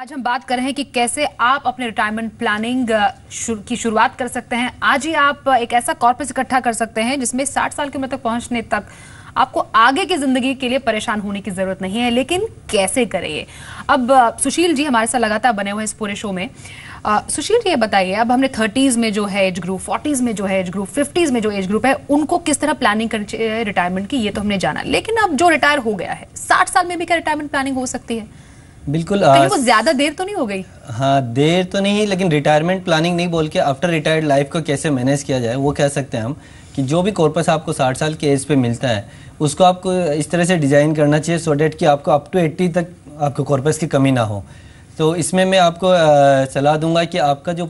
आज हम बात कर रहे हैं कि कैसे आप अपने रिटायरमेंट प्लानिंग की शुरुआत कर सकते हैं। आज ही आप एक ऐसा कॉर्पस इकट्ठा कर सकते हैं जिसमें 60 साल की उम्र तक पहुंचने तक आपको आगे की जिंदगी के लिए परेशान होने की जरूरत नहीं है। लेकिन कैसे करें ये? अब सुशील जी हमारे साथ लगातार बने हुए इस पूरे शो में। सुशील जी ये बताइए, अब हमने 30s में जो है एज ग्रुप, 40s में जो है एज ग्रुप, 50s में जो एज ग्रुप है, उनको किस तरह प्लानिंग करनी चाहिए रिटायरमेंट की, ये तो हमने जाना। लेकिन अब जो रिटायर हो गया है 60 साल में भी क्या रिटायरमेंट प्लानिंग हो सकती है? बिल्कुल। कहीं वो ज्यादा देर तो नहीं हो गई? हाँ, देर तो नहीं, लेकिन रिटायरमेंट प्लानिंग नहीं बोल के आफ्टर रिटायर्ड लाइफ को कैसे मैनेज किया जाए वो कह सकते हैं हम। कि जो भी कॉर्पस आपको 60 साल के एज पे मिलता है उसको आपको इस तरह से डिज़ाइन करना चाहिए सो डेट कि आपको अप टू 80 तक आपको कॉर्पस की कमी ना हो। तो इसमें मैं आपको सलाह दूंगा कि आपका जो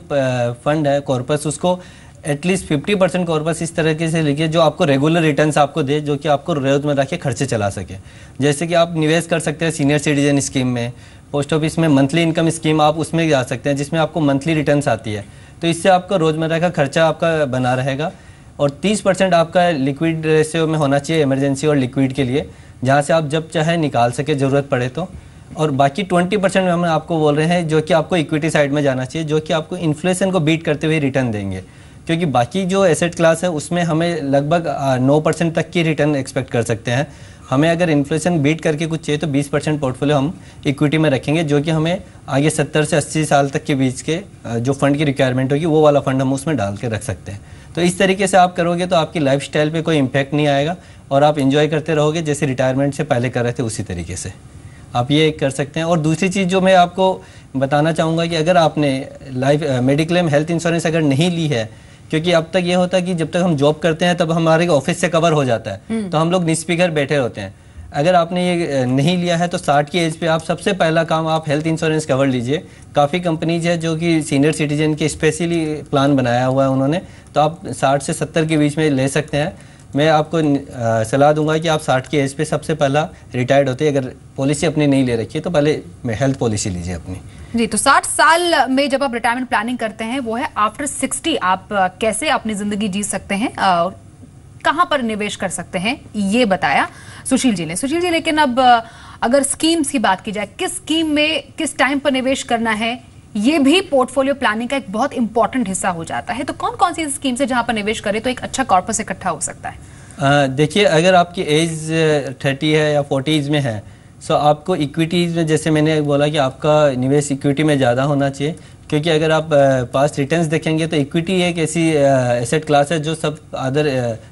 फंड है कॉर्पस, उसको एटलीस्ट 50% कॉर्पस इस तरीके से लिखिए जो आपको रेगुलर रिटर्न्स आपको दे, जो कि आपको रोजमर्रा के खर्चे चला सके। जैसे कि आप निवेश कर सकते हैं सीनियर सिटीजन स्कीम में, पोस्ट ऑफिस में मंथली इनकम स्कीम आप उसमें जा सकते हैं जिसमें आपको मंथली रिटर्न्स आती है। तो इससे आपका रोजमर्रा का खर्चा आपका बना रहेगा। और 30% आपका लिक्विड रेशियो में होना चाहिए इमरजेंसी और लिक्विड के लिए, जहाँ से आप जब चाहे निकाल सके ज़रूरत पड़े तो। और बाकी 20% में हम आपको बोल रहे हैं जो कि आपको इक्विटी साइड में जाना चाहिए, जो कि आपको इन्फ्लेशन को बीट करते हुए रिटर्न देंगे। क्योंकि बाकी जो एसेट क्लास है उसमें हमें लगभग 9% तक की रिटर्न एक्सपेक्ट कर सकते हैं। हमें अगर इन्फ्लेशन बीट करके कुछ चाहिए तो 20% पोर्टफोलियो हम इक्विटी में रखेंगे, जो कि हमें आगे 70 से 80 साल तक के बीच के जो फंड की रिक्वायरमेंट होगी वो वाला फंड हम उसमें डाल के रख सकते हैं। तो इस तरीके से आप करोगे तो आपकी लाइफस्टाइल पे कोई इम्पैक्ट नहीं आएगा और आप एंजॉय करते रहोगे जैसे रिटायरमेंट से पहले कर रहे थे उसी तरीके से आप ये कर सकते हैं। और दूसरी चीज़ जो मैं आपको बताना चाहूँगा कि अगर आपने लाइफ मेडिक्लेम हेल्थ इंश्योरेंस अगर नहीं ली है, क्योंकि अब तक ये होता है कि जब तक हम जॉब करते हैं तब हमारे ऑफिस से कवर हो जाता है तो हम लोग निस्पीकर बैठे होते हैं। अगर आपने ये नहीं लिया है तो 60 की एज पे आप सबसे पहला काम आप हेल्थ इंश्योरेंस कवर लीजिए। काफ़ी कंपनीज है जो कि सीनियर सिटीजन के स्पेशली प्लान बनाया हुआ है उन्होंने, तो आप 60 से 70 के बीच में ले सकते हैं। मैं आपको सलाह दूंगा कि आप 60 की एज पे सबसे पहला रिटायर्ड होते हैं, अगर पॉलिसी अपनी नहीं ले रखी है तो पहले हेल्थ पॉलिसी लीजिए अपनी। जी, तो 60 साल में जब आप रिटायरमेंट प्लानिंग करते हैं वो है आफ्टर 60, आप कैसे अपनी जिंदगी जी सकते हैं, कहां पर निवेश कर सकते हैं, ये बताया सुशील जी ने। सुशील जी, लेकिन अब अगर स्कीम्स की बात की जाए, किस स्कीम में किस टाइम पर निवेश करना है, ये भी पोर्टफोलियो प्लानिंग का एक बहुत इंपॉर्टेंट हिस्सा हो जाता है। तो कौन कौन सी स्कीम्स है जहां पर निवेश करें तो एक अच्छा कॉर्पस इकट्ठा हो सकता है? देखिए, अगर आपकी एज 30 है या 40s में है सो आपको इक्विटीज़ में, जैसे मैंने बोला कि आपका निवेश इक्विटी में ज़्यादा होना चाहिए। क्योंकि अगर आप पास्ट रिटर्न्स देखेंगे तो इक्विटी एक ऐसी एसेट क्लास है जो सब अदर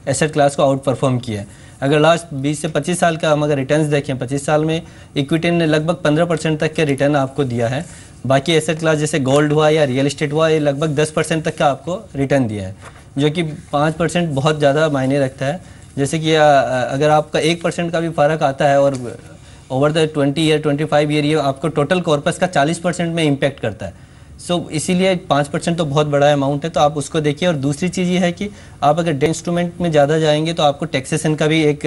एसेट क्लास को आउट परफॉर्म किया है। अगर लास्ट 20 से 25 साल का हम अगर रिटर्न्स देखें, 25 साल में इक्विटी ने लगभग 15% तक के रिटर्न आपको दिया है। बाकी एसेट क्लास जैसे गोल्ड हुआ या रियल एस्टेट हुआ, ये लगभग 10% तक का आपको रिटर्न दिया है, जो कि 5% बहुत ज़्यादा मायने रखता है। जैसे कि अगर आपका 1% का भी फ़र्क आता है और ओवर द 20 ईयर 25 ईयर ये आपको टोटल कॉर्पस का 40% में इम्पैक्ट करता है। सो इसीलिए 5% तो बहुत बड़ा अमाउंट है, तो आप उसको देखिए। और दूसरी चीज़ ये है कि आप अगर डेट इंस्ट्रूमेंट में ज़्यादा जाएंगे तो आपको टैक्सेशन का भी एक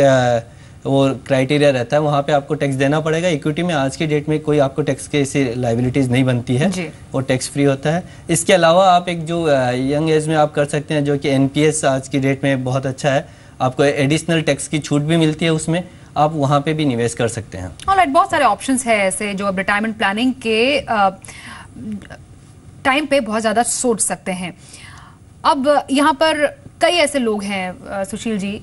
वो क्राइटेरिया रहता है, वहाँ पे आपको टैक्स देना पड़ेगा। इक्विटी में आज की डेट में कोई आपको टैक्स के ऐसी लाइबिलिटीज़ नहीं बनती है, वो टैक्स फ्री होता है। इसके अलावा आप एक जो यंग एज में आप कर सकते हैं, जो कि NPS आज की डेट में बहुत अच्छा है, आपको एडिशनल टैक्स की छूट भी मिलती है उसमें, आप वहाँ पे भी निवेश कर सकते हैं। ऑलराइट, बहुत सारे ऑप्शंस है ऐसे जो अब रिटायरमेंट प्लानिंग के टाइम पे बहुत ज्यादा सोच सकते हैं। अब यहाँ पर कई ऐसे लोग हैं सुशील जी,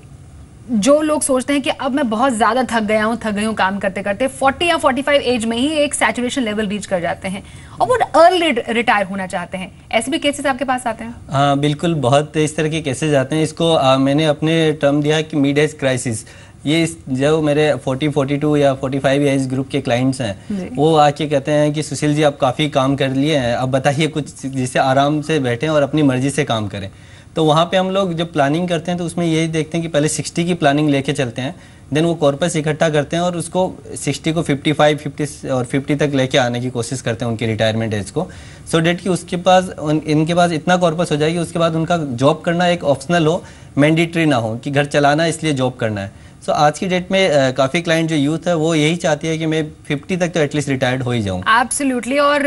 जो लोग सोचते हैं कि अब मैं बहुत ज्यादा थक गया हूँ काम करते करते, 40 या 45 एज में ही एक सैचुरेशन लेवल रीच कर जाते हैं और वो अर्ली रिटायर होना चाहते हैं। ऐसे भी केसेस आपके पास आते हैं? हाँ बिल्कुल, बहुत इस तरह के केसेस आते हैं। इसको मैंने अपने टर्म दिया है कि मिड एज क्राइसिस। ये जो मेरे 40, 42 या 45 एज ग्रुप के क्लाइंट्स हैं वो आके कहते हैं कि सुशील जी आप काफ़ी काम कर लिए हैं, अब बताइए कुछ जिससे आराम से बैठें और अपनी मर्जी से काम करें। तो वहाँ पे हम लोग जब प्लानिंग करते हैं तो उसमें यही देखते हैं कि पहले 60 की प्लानिंग लेके चलते हैं, देन वो कॉर्पस इकट्ठा करते हैं और उसको 60 को 55, 50 और 50 तक लेके आने की कोशिश करते हैं उनकी रिटायरमेंट एज को, सो डेट कि उसके पास इनके पास इतना कॉर्पस हो जाएगी उसके बाद उनका जॉब करना एक ऑप्शनल हो, मैंडेटरी ना हो कि घर चलाना इसलिए जॉब करना है। सो आज की डेट में काफ़ी क्लाइंट जो यूथ है वो यही चाहती है कि मैं 50 तक तो एटलीस्ट रिटायर्ड हो ही जाऊं। एब्सोल्युटली। और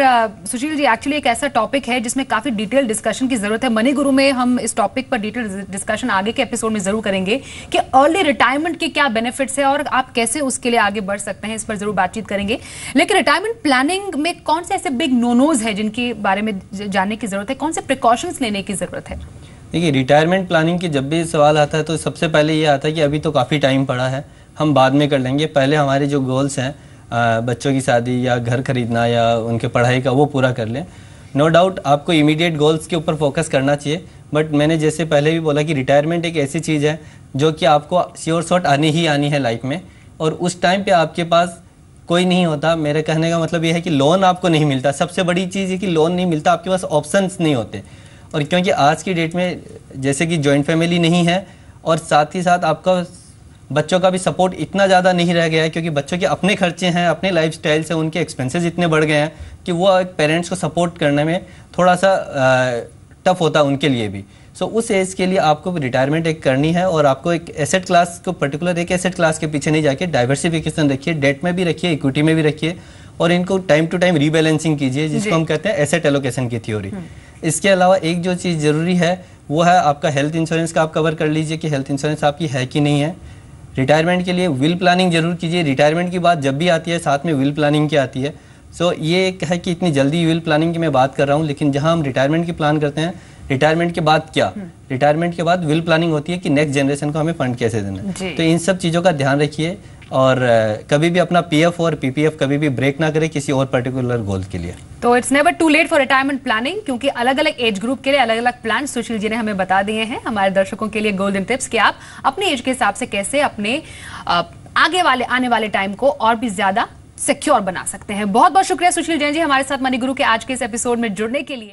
सुशील जी, एक्चुअली एक ऐसा टॉपिक है जिसमें काफी डिटेल डिस्कशन की जरूरत है। मनी गुरु में हम इस टॉपिक पर डिटेल डिस्कशन आगे के एपिसोड में जरूर करेंगे कि अर्ली रिटायरमेंट के क्या बेनिफिट्स है और आप कैसे उसके लिए आगे बढ़ सकते हैं, इस पर जरूर बातचीत करेंगे। लेकिन रिटायरमेंट प्लानिंग में कौन से ऐसे बिग नोनोज है जिनके बारे में जानने की जरूरत है, कौन से प्रिकॉशंस लेने की जरूरत है? देखिए, रिटायरमेंट प्लानिंग की जब भी सवाल आता है तो सबसे पहले ये आता है कि अभी तो काफ़ी टाइम पड़ा है, हम बाद में कर लेंगे, पहले हमारे जो गोल्स हैं बच्चों की शादी या घर खरीदना या उनके पढ़ाई का वो पूरा कर लें। नो डाउट आपको इमीडिएट गोल्स के ऊपर फोकस करना चाहिए, बट मैंने जैसे पहले भी बोला कि रिटायरमेंट एक ऐसी चीज़ है जो कि आपको श्योर शॉट आनी ही आनी है लाइफ में, और उस टाइम पे आपके पास कोई नहीं होता। मेरे कहने का मतलब ये है कि लोन आपको नहीं मिलता, सबसे बड़ी चीज़ है कि लोन नहीं मिलता, आपके पास ऑप्शंस नहीं होते। और क्योंकि आज की डेट में जैसे कि जॉइंट फैमिली नहीं है और साथ ही साथ आपका बच्चों का भी सपोर्ट इतना ज़्यादा नहीं रह गया है, क्योंकि बच्चों के अपने खर्चे हैं, अपने लाइफस्टाइल से उनके एक्सपेंसेस इतने बढ़ गए हैं कि वो एक पेरेंट्स को सपोर्ट करने में थोड़ा सा टफ होता है उनके लिए भी। सो उस एज के लिए आपको रिटायरमेंट एक करनी है और आपको एक एसेट क्लास को पर्टिकुलर एक एसेट क्लास के पीछे नहीं जाके डाइवर्सिफिकेशन रखिए, डेट में भी रखिए, इक्विटी में भी रखिए, और इनको टाइम टू टाइम रीबैलेंसिंग कीजिए, जिसको हम कहते हैं एसेट एलोकेशन की थ्योरी। इसके अलावा एक जो चीज़ ज़रूरी है वो है आपका हेल्थ इंश्योरेंस का आप कवर कर लीजिए कि हेल्थ इंश्योरेंस आपकी है कि नहीं है। रिटायरमेंट के लिए विल प्लानिंग जरूर कीजिए, रिटायरमेंट की बात जब भी आती है साथ में विल प्लानिंग की आती है। सो ये एक है कि इतनी जल्दी विल प्लानिंग की मैं बात कर रहा हूँ, लेकिन जहाँ हम रिटायरमेंट की प्लान करते हैं, रिटायरमेंट के बाद क्या, रिटायरमेंट के बाद विल प्लानिंग होती है कि नेक्स्ट जनरेशन को हमें फंड कैसे देना है। तो इन सब चीज़ों का ध्यान रखिए और कभी भी अपना पीएफ और पीपीएफ कभी भी ब्रेक ना करें किसी और पर्टिकुलर गोल के लिए। तो it's never too late for retirement planning, क्योंकि अलग अलग एज ग्रुप के लिए अलग अलग प्लान सुशील जी ने हमें बता दिए हैं। हमारे दर्शकों के लिए गोल्डन टिप्स कि आप अपने एज के हिसाब से कैसे अपने आने वाले टाइम को और भी ज्यादा सिक्योर बना सकते हैं। बहुत बहुत शुक्रिया सुशील जैन जी हमारे साथ मनी गुरु के आज के इस एपिसोड में जुड़ने के लिए।